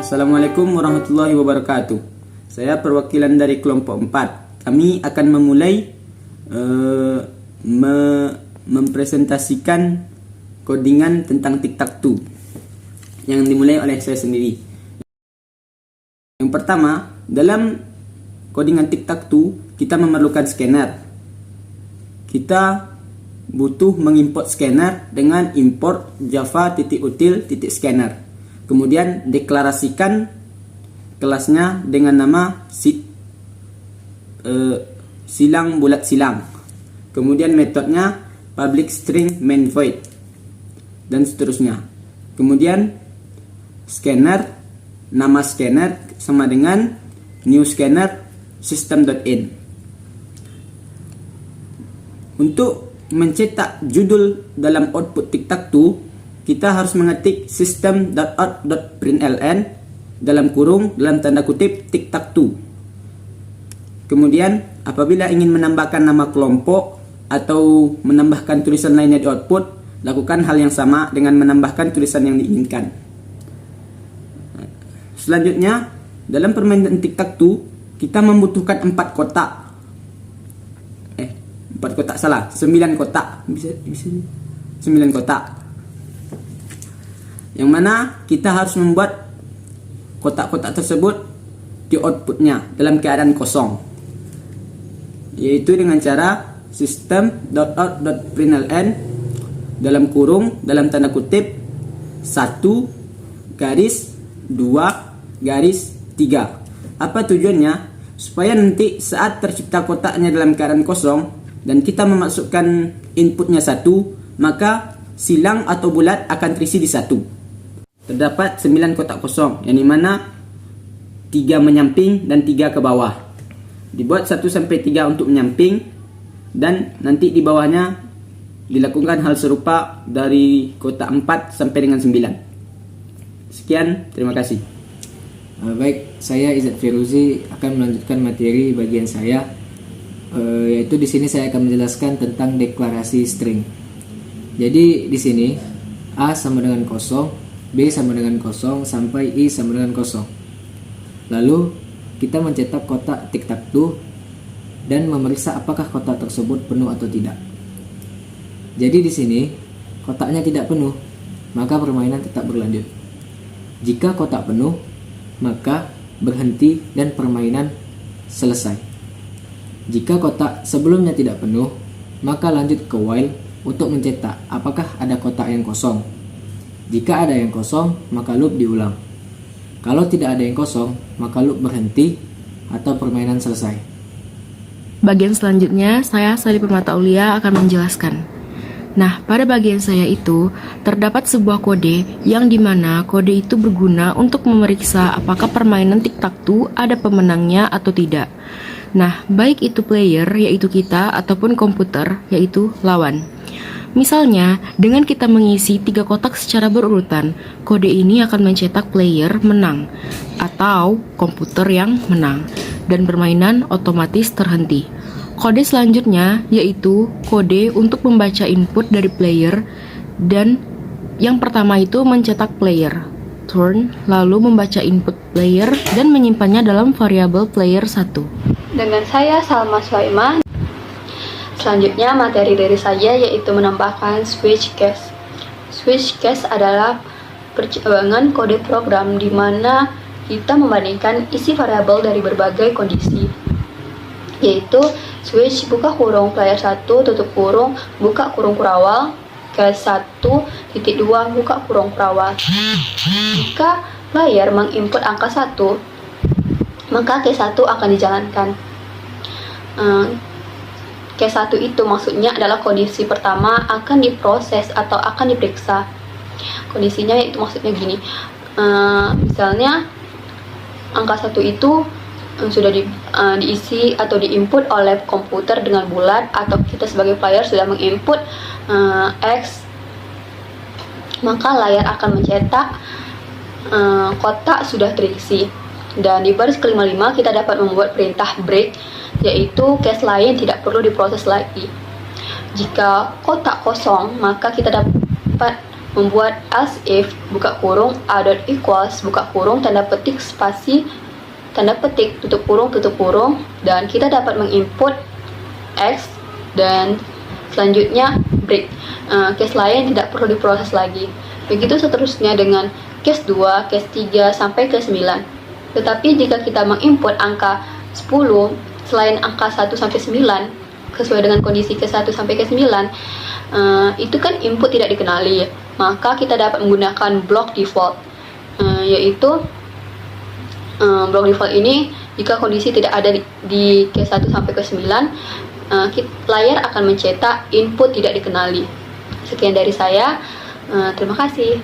Assalamualaikum warahmatullahi wabarakatuh. Saya perwakilan dari kelompok 4. Kami akan memulai mempresentasikan kodingan tentang tic-tac-toe yang dimulai oleh saya sendiri. Yang pertama, dalam kodingan tic-tac-toe kita memerlukan scanner. Kita butuh mengimport scanner dengan import java.util.scanner. Kemudian deklarasikan kelasnya dengan nama silang bulat silang. Kemudian metodenya public string main void dan seterusnya. Kemudian scanner, nama scanner sama dengan new scanner system.in. Untuk mencetak judul dalam output tic-tac-toe, kita harus mengetik system.out.println dalam tanda kutip tic-tac-toe. Kemudian apabila ingin menambahkan nama kelompok atau menambahkan tulisan lainnya di output, lakukan hal yang sama dengan menambahkan tulisan yang diinginkan. Selanjutnya, dalam permainan tic-tac-toe kita membutuhkan 9 kotak. Bisa 9 kotak. Yang mana kita harus membuat kotak-kotak tersebut di outputnya dalam keadaan kosong, yaitu dengan cara system.out.println dalam tanda kutip 1 garis 2 garis 3. Apa tujuannya? Supaya nanti saat tercipta kotaknya dalam keadaan kosong dan kita memasukkan inputnya 1, maka silang atau bulat akan terisi di 1. Terdapat 9 kotak kosong, yang dimana 3 menyamping dan 3 ke bawah. Dibuat 1-3 untuk menyamping, dan nanti di bawahnya dilakukan hal serupa dari kotak 4 sampai dengan 9. Sekian, terima kasih. Baik, saya Izzat Firuzi akan melanjutkan materi bagian saya, yaitu di sini saya akan menjelaskan tentang deklarasi string. Jadi di sini A sama dengan 0, B sama dengan 0, sampai I sama dengan 0. Lalu kita mencetak kotak tic-tac-toe dan memeriksa apakah kotak tersebut penuh atau tidak. Jadi di sini kotaknya tidak penuh, maka permainan tetap berlanjut. Jika kotak penuh, maka berhenti dan permainan selesai. Jika kotak sebelumnya tidak penuh, maka lanjut ke while untuk mencetak apakah ada kotak yang kosong. Jika ada yang kosong, maka loop diulang. Kalau tidak ada yang kosong, maka loop berhenti atau permainan selesai. Bagian selanjutnya, saya Sari Permata Aulia akan menjelaskan. Nah, pada bagian saya itu, terdapat sebuah kode yang dimana kode itu berguna untuk memeriksa apakah permainan tic-tac-toe ada pemenangnya atau tidak. Nah, baik itu player, yaitu kita, ataupun komputer, yaitu lawan. Misalnya, dengan kita mengisi 3 kotak secara berurutan, kode ini akan mencetak player menang atau komputer yang menang, dan permainan otomatis terhenti. Kode selanjutnya yaitu kode untuk membaca input dari player, dan yang pertama itu mencetak player, turn, lalu membaca input player dan menyimpannya dalam variabel player 1. Dengan saya Salma Swaimah. Selanjutnya materi dari saya yaitu menambahkan switch case. Switch case adalah perkembangan kode program di mana kita membandingkan isi variabel dari berbagai kondisi, yaitu switch buka kurung player 1 tutup kurung buka kurung kurawal case 1.2 buka kurung kurawal. Jika player menginput angka 1, maka case 1 akan dijalankan. Case 1 itu maksudnya adalah kondisi pertama akan diproses atau akan diperiksa. Kondisinya itu maksudnya gini, misalnya angka 1 itu sudah diisi atau diinput oleh komputer dengan bulat, atau kita sebagai player sudah menginput X, maka layar akan mencetak kotak sudah terisi. Dan di baris ke-55 kita dapat membuat perintah break, yaitu case lain tidak perlu diproses lagi. Jika kotak kosong, maka kita dapat membuat else if buka kurung a dot equals buka kurung tanda petik spasi tanda petik tutup kurung dan kita dapat menginput x dan selanjutnya break. Case lain tidak perlu diproses lagi. Begitu seterusnya dengan case 2, case 3 sampai ke 9. Tetapi jika kita menginput angka 10 selain angka 1 sampai 9 sesuai dengan kondisi ke 1 sampai ke 9, itu kan input tidak dikenali, maka kita dapat menggunakan block default, yaitu block default ini jika kondisi tidak ada di case 1 sampai ke 9, layar akan mencetak input tidak dikenali. Sekian dari saya, terima kasih.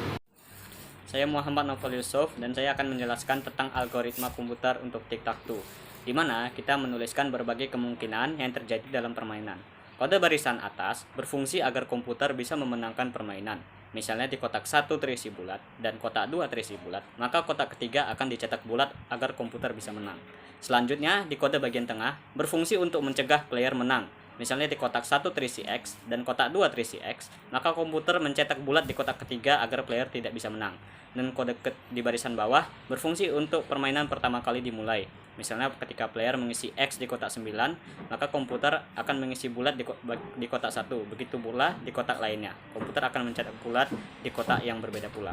Saya Muhammad Novel Yusuf dan saya akan menjelaskan tentang algoritma komputer untuk tic-tac-toe, di mana kita menuliskan berbagai kemungkinan yang terjadi dalam permainan. Kode barisan atas berfungsi agar komputer bisa memenangkan permainan. Misalnya di kotak 1 terisi bulat dan kotak 2 terisi bulat, maka kotak ketiga akan dicetak bulat agar komputer bisa menang. Selanjutnya, di kode bagian tengah berfungsi untuk mencegah player menang. Misalnya di kotak 1 terisi X dan kotak 2 terisi X, maka komputer mencetak bulat di kotak ketiga agar player tidak bisa menang. Dan kode di barisan bawah berfungsi untuk permainan pertama kali dimulai. Misalnya ketika player mengisi X di kotak 9, maka komputer akan mengisi bulat di kotak 1. Begitu pula di kotak lainnya. Komputer akan mencetak bulat di kotak yang berbeda pula.